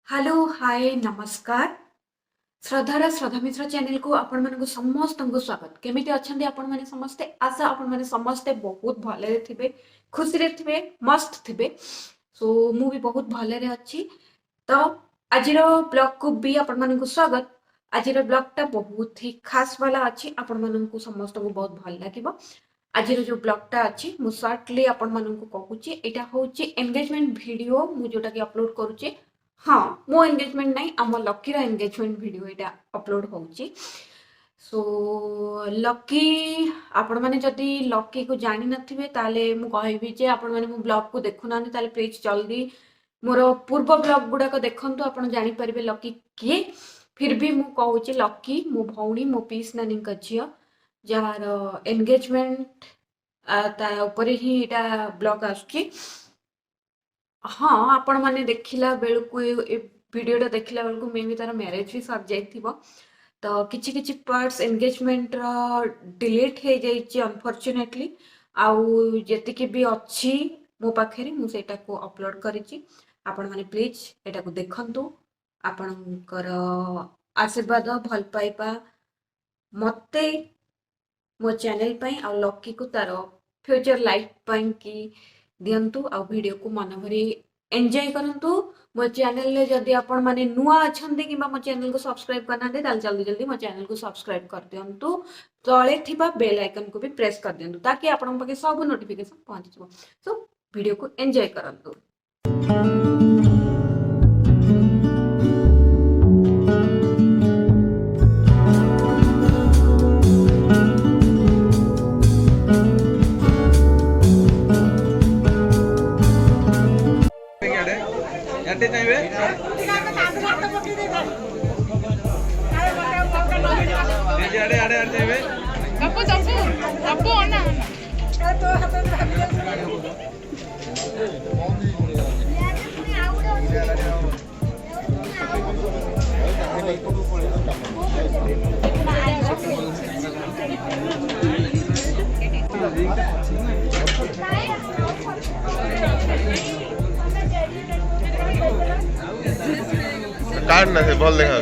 Hello hi नमस्कार श्रद्धा मिश्र channel को आपण मानक समस्त को स्वागत। केमिति अछंती आपण माने समस्ते? आशा आपण माने समस्ते बहुत भले थिबे, खुशी रे थिबे, मस्त थिबे। सो मु भी बहुत भले रे अछि। तो आजिर ब्लॉग को भी आपण मानक स्वागत। आजिर ब्लॉग टा बहुत ही खास वाला अछि, आपण मानक समस्त को बहुत भल लागिबो। आजिर जो ब्लॉग टा अछि मु शॉर्टली आपण मानक कहूची, एटा होची एंगेजमेंट वीडियो मु जोटा कि अपलोड करूची। हाँ मो एंगेजमेंट नहीं, आम लकी एंगेजमेंट वीडियो यहाँ अपलोड होची। सो लकी आपण मैंने जदि लकी को जानी नथिबे ताले मु कहबी जे आपण मैंने मो ब्लॉग को देखु ना ताले प्लीज जल्दी मोर पूर्व ब्लॉग गुडा देखंतु, आपण जानि परिबे लकी किए। फिर भी मु कहूची लकी मो भौणी मो पीस नानी का झियो जार एंगेजमेंट ता ऊपर ही एटा ब्लॉग आछी। हाँ आपण मैंने देखला बेलू ए वीडियो देखला बेलू मे भी तार मैरिज भी सर जाइथिबो। तो किछि किछि पार्ट्स एंगेजमेंट रो डिलीट हे जाइछि अनफॉर्चुनेटली। आउ जेतिके भी अछि मो पाखरे मु सेटा को अपलोड करिछि। आपण माने प्लीज एटा को देखंतु। आपणकर आशीर्वाद भल पाइबा मते मो चैनल पई आ लकी को तार फ्यूचर लाइफ पई की दियंतु। आ वीडियो को मन भरी एंजॉय करंतु। मो चैनल ले जदि आपण माने नुआ अछंती कि मो चैनल को सब्सक्राइब करना दे ताल जल्दी जल्दी मो चैनल को सब्सक्राइब कर दियंतु। तळे थिबा बेल आइकन को भी प्रेस कर दियंतु ताकि आपण पाके सब नोटिफिकेशन पहुंच जिवो। सो वीडियो को एंजॉय करंतु। याते चाहिए दीदी आड़े आड़े आड़े चाहिए जप्पू जप्पू जप्पू अन्ना कार्ड ना से बॉल देखा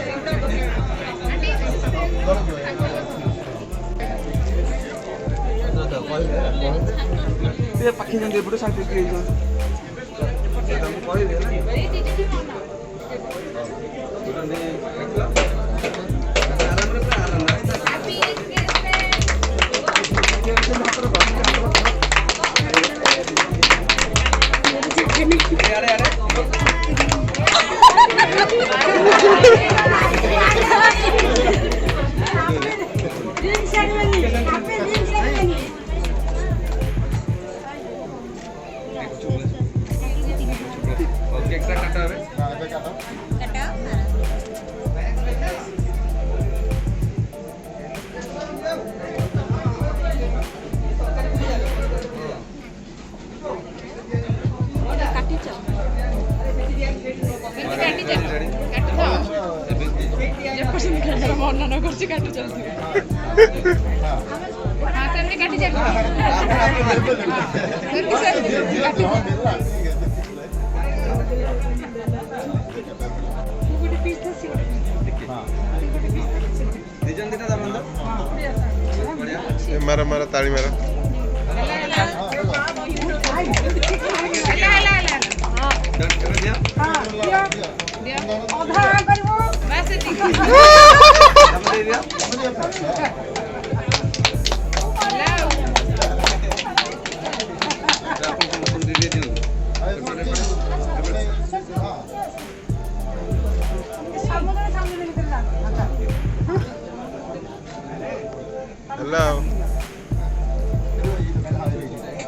ये पाखी जंगे बड़े शांति के जो हम कोई दे ना मना करछि काटू चलथि हां तने काटी जा मारा मारा ताली मारा हेलो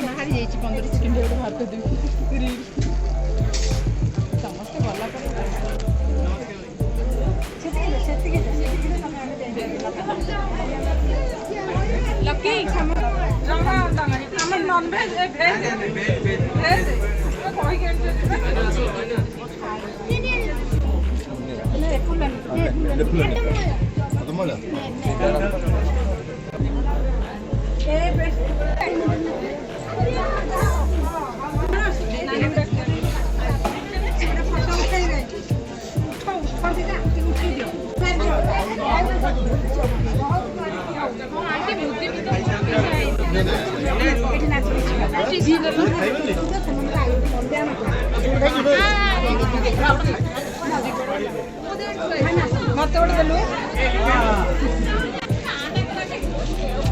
बाहर जाइछि 15 सेकंड रे बाहर कर देबी समस्त भला कर लकी हमर नॉन वेज भेज कोई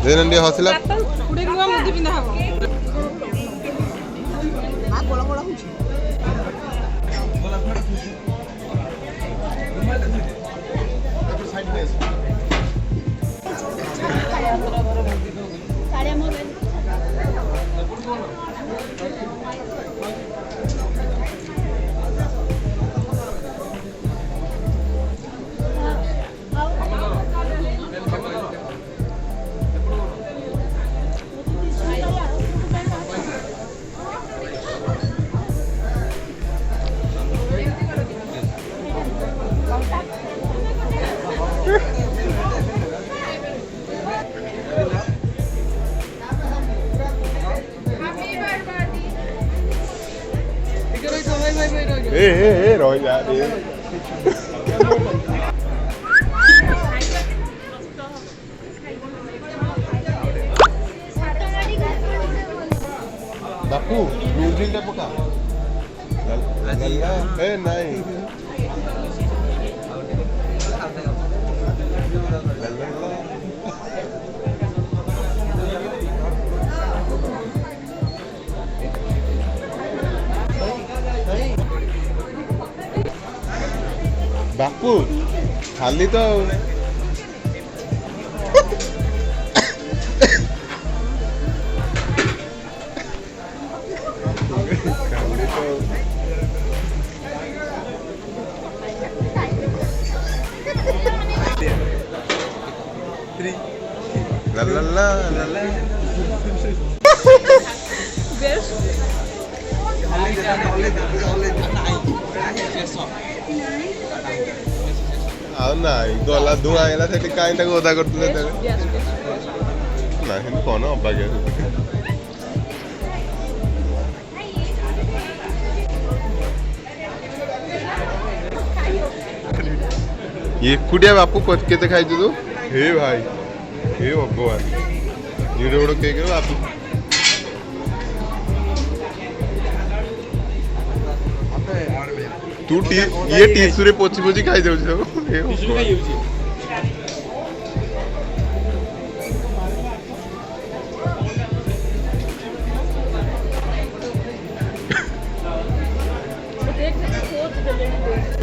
ଦେନଣ୍ଡି ହସିଲା ଗୋଟେ ନୂଆ ମୁଦି ପିନ୍ଧା ହବ ए रह जा रे बापू म्यूजिक टा पका ए नहीं बापू खाली तो ला ला ला ला ला ଆଉ ନାଇଁ ଗଲା ଧୂଆଁ ହେଇଗଲା ସେଠି କାହିଁ ତାକୁ ଓଦା କରୁଥିଲେ ନା ସେମିତି କଣ ଅବାଗିଆ ଏକୁଟିଆ ବାପୁ କେତେ ଖାଇଛୁ ତୁ हे भाई हे भगवान ये रोड के बापू तू ये टीसू रे पोची पोची खाई जाऊ सब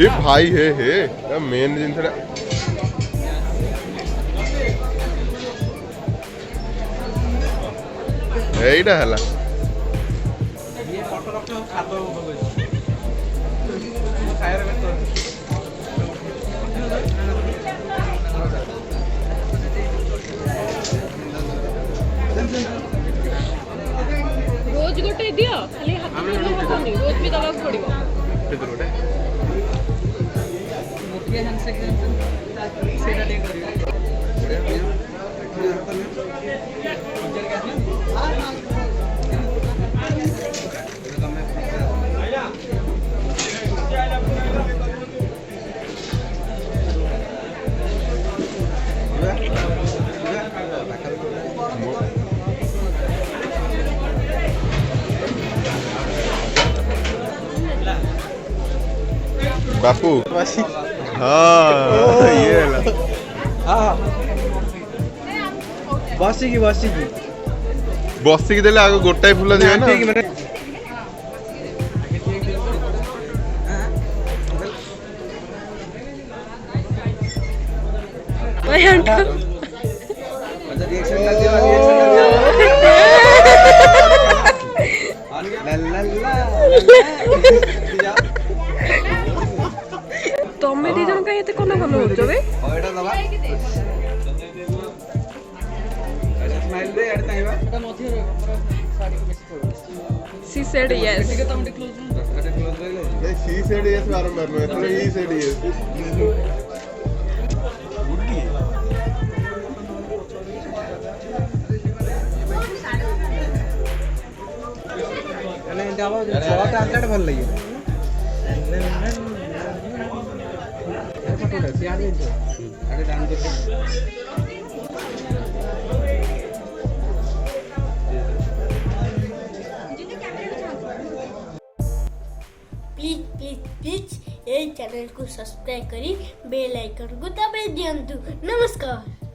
ये भाई हे मेन जिनस এইটা হেলা रोज गोटे दियो खाली हाथ में हबनी रोज भी दबाक पड़िबो କେତେ ଗୋଟେ मोटिया हैंडसेक सेटा दे करियो बापू हाँ ये ला बसिकी बसिकी देले आगो गोटाई फुल दिए ना ठीक माने ओए हंटा रिएक्शन कर दियो ला ला ला तमे दी जन कहीं कोन कोन होचो बे एटा दबा एटा स्माइल दे एटा ताइबा एटा मध्य रे हमरा साडी को बेसी पड़ो सी सेड यस ठीक है तुम क्लोज एटा क्लोज ले सी सेड यस बारंबार नो एतले ई सेड यस गुडी अने एटा आवा छोटा आंतड़ भल लगे फोटो सियार ले अरे डांस करते ए चैनल को सब्सक्राइब करी बेल आइकन को दबाई दियंतु। नमस्कार।